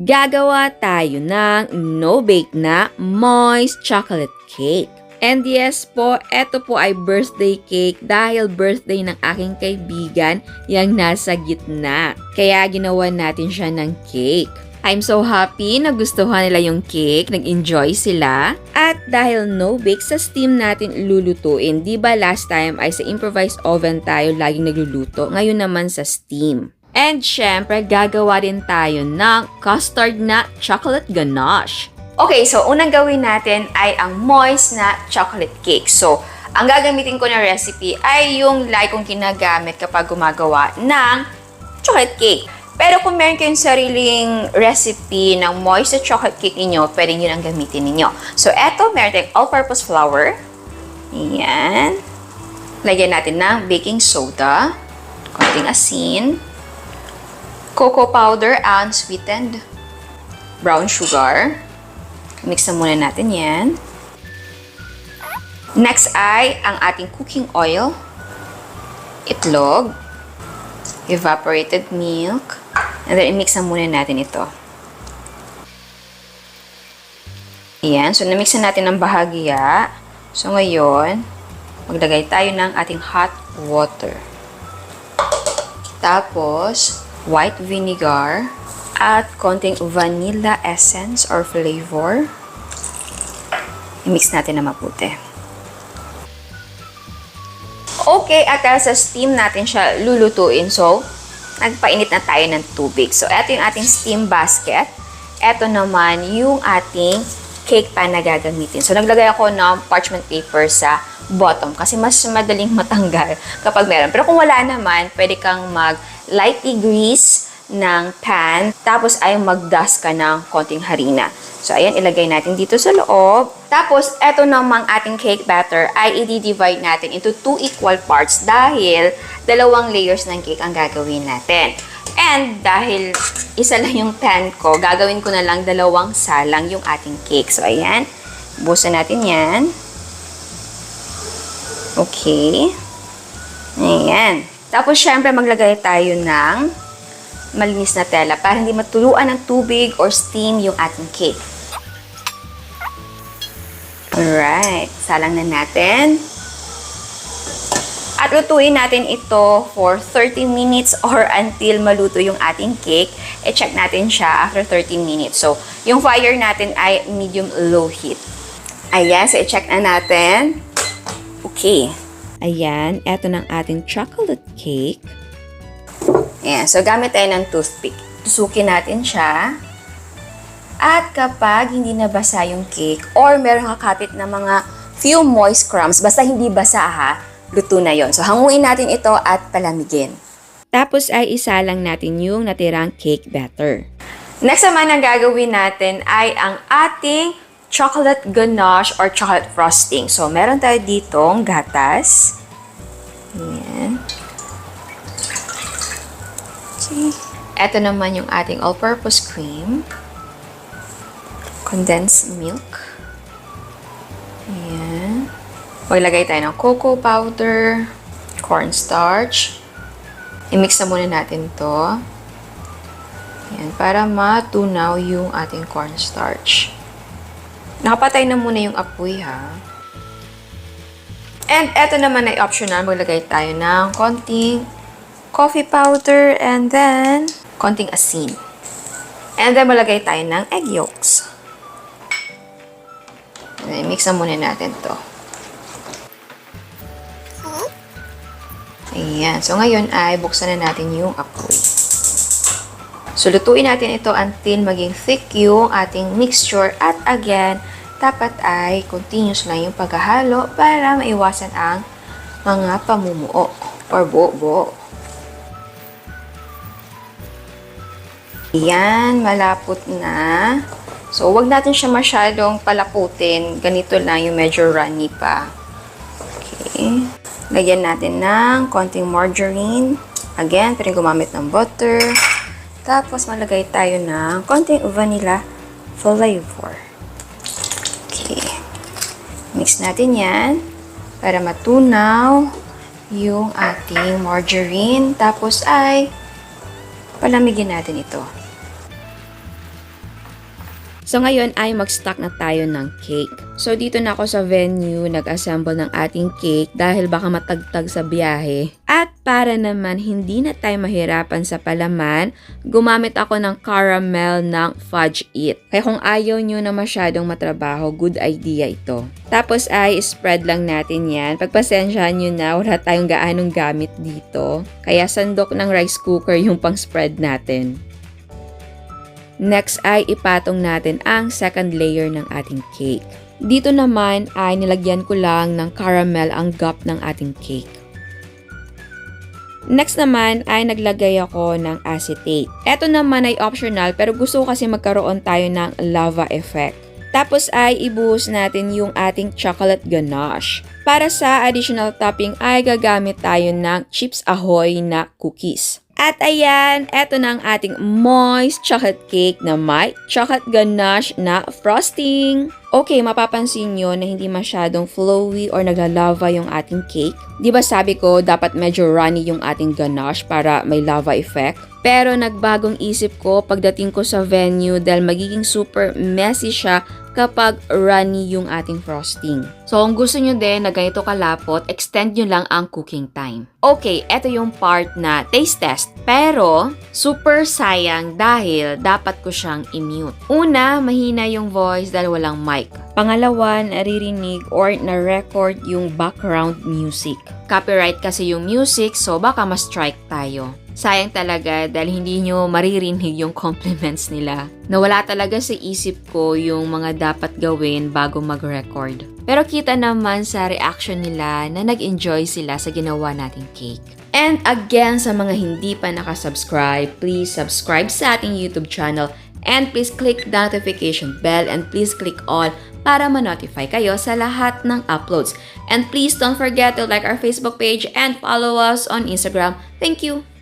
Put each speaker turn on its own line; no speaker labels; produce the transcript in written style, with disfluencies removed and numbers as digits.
gagawa tayo ng no-bake na moist chocolate cake. And yes po, eto po ay birthday cake dahil birthday ng aking kaibigan yang nasa gitna. Kaya ginawa natin siya ng cake. I'm so happy na gustuhan nila yung cake, nag-enjoy sila. At dahil no-bake, sa steam natin lulutuin. Diba last time ay sa improvised oven tayo laging nagluluto, ngayon naman sa steam. And syempre, gagawa din tayo ng custard na chocolate ganache. Okay, so unang gawin natin ay ang moist na chocolate cake. So, ang gagamitin ko na recipe ay yung like kong ginagamit kapag gumagawa ng chocolate cake. Pero kung meron kayong sariling recipe ng moist na chocolate cake ninyo, pwede nyo lang gamitin ninyo. So, eto, meron tayong all-purpose flour. Ayan. Lagyan natin ng baking soda, konting asin, cocoa powder, unsweetened, brown sugar. Mix na muna natin yan. Next ay ang ating cooking oil, itlog, evaporated milk, and then i-mix na muna natin ito. Ayan, so na-mix na natin ng bahagya. So ngayon, maglagay tayo ng ating hot water. Tapos, white vinegar, at konting vanilla essence or flavor. I-mix natin na mabuti. Okay, at sa steam natin siya lulutuin. So, nagpainit na tayo ng tubig. So, eto yung ating steam basket. Eto naman yung ating cake pan na gagamitin. So, naglagay ako ng parchment paper sa bottom kasi mas madaling matanggal kapag meron. Pero kung wala naman, pwede kang lightly grease ng pan, tapos ay mag-dust ka ng konting harina. So, ayan, ilagay natin dito sa loob. Tapos, eto namang ating cake batter ay i-divide natin into 2 equal parts dahil 2 layers ng cake ang gagawin natin. And dahil isa lang yung pan ko, gagawin ko na lang 2 salang yung ating cake. So, ayan, busan natin yan. Okay. Ayan. Tapos, syempre, maglagay tayo ng malinis na tela para hindi matuluan ng tubig or steam yung ating cake. Alright, salang na natin. At lutuin natin ito for 30 minutes or until maluto yung ating cake. I-check natin siya after 30 minutes. So, yung fire natin ay medium-low heat. Ayan, so i-check na natin. Okay. Ayan, eto ng ating chocolate cake. Ayan, so gamit tayo ng toothpick. Tusukin natin siya. At kapag hindi na basa yung cake or meron kakapit na mga few moist crumbs, basta hindi basa ha, luto na yon. So hanguin natin ito at palamigin. Tapos ay isalang natin yung natirang cake batter. Next naman ang gagawin natin ay ang ating chocolate ganache or chocolate frosting. So meron tayo ditong gatas. Ayan. Ito naman yung ating all-purpose cream. Condensed milk. Ayan. Maglagay tayo ng cocoa powder, cornstarch. I-mix na muna natin to. Ayan, para matunaw yung ating cornstarch. Nakapatay na muna yung apoy ha. And ito naman ay optional. Maglagay tayo ng konting coffee powder and then konting asin. And then malagay tayo ng egg yolks. And mix na muna natin to. Ayan. So ngayon ay buksan na natin yung apoy. So lutuin natin ito until maging thick yung ating mixture. At again, dapat ay continuous lang yung paghahalo para maiwasan ang mga pamumuo or buo-buo. Ayan, malapot na. So, wag natin siya masyadong palaputin. Ganito lang yung medyo runny pa. Okay. Lagyan natin ng konting margarine. Again, pwede gumamit ng butter. Tapos, malagay tayo ng konting vanilla flavor. Okay. Mix natin yan para matunaw yung ating margarine. Tapos ay palamigin natin ito. So ngayon ay mag-stock na tayo ng cake. So dito na ako sa venue nag-assemble ng ating cake dahil baka matagtag sa biyahe. At para naman hindi na tayo mahirapan sa palaman, gumamit ako ng caramel ng Fudge It. Kaya kung ayaw nyo na masyadong matrabaho, good idea ito. Tapos ay spread lang natin yan. Pagpasensyahan nyo na, wala tayong gaanong gamit dito. Kaya sandok ng rice cooker yung pang spread natin. Next ay ipatong natin ang second layer ng ating cake. Dito naman ay nilagyan ko lang ng caramel ang gap ng ating cake. Next naman ay naglagay ako ng acetate. Ito naman ay optional pero gusto ko kasi magkaroon tayo ng lava effect. Tapos ay ibuhos natin yung ating chocolate ganache. Para sa additional topping ay gagamit tayo ng Chips Ahoy na cookies. At ayan, eto na ang ating moist chocolate cake na may chocolate ganache na frosting. Okay, mapapansin nyo na hindi masyadong flowy or naglalava yung ating cake. Di ba sabi ko dapat medyo runny yung ating ganache para may lava effect? Pero nagbagong isip ko pagdating ko sa venue dahil magiging super messy siya kapag runny yung ating frosting. So kung gusto nyo din na ganito kalapot, extend nyo lang ang cooking time. Okay, eto yung part na taste test. Pero super sayang dahil dapat ko siyang i-mute. Una, mahina yung voice dahil walang mic. Pangalawa, naririnig or na-record yung background music. Copyright kasi yung music so baka ma-strike tayo. Sayang talaga dahil hindi nyo maririnig yung compliments nila. Nawala talaga sa isip ko yung mga dapat gawin bago mag-record. Pero kita naman sa reaction nila na nag-enjoy sila sa ginawa nating cake. And again, sa mga hindi pa nakasubscribe, please subscribe sa ating YouTube channel and please click the notification bell and please click all para ma-notify kayo sa lahat ng uploads. And please don't forget to like our Facebook page and follow us on Instagram. Thank you!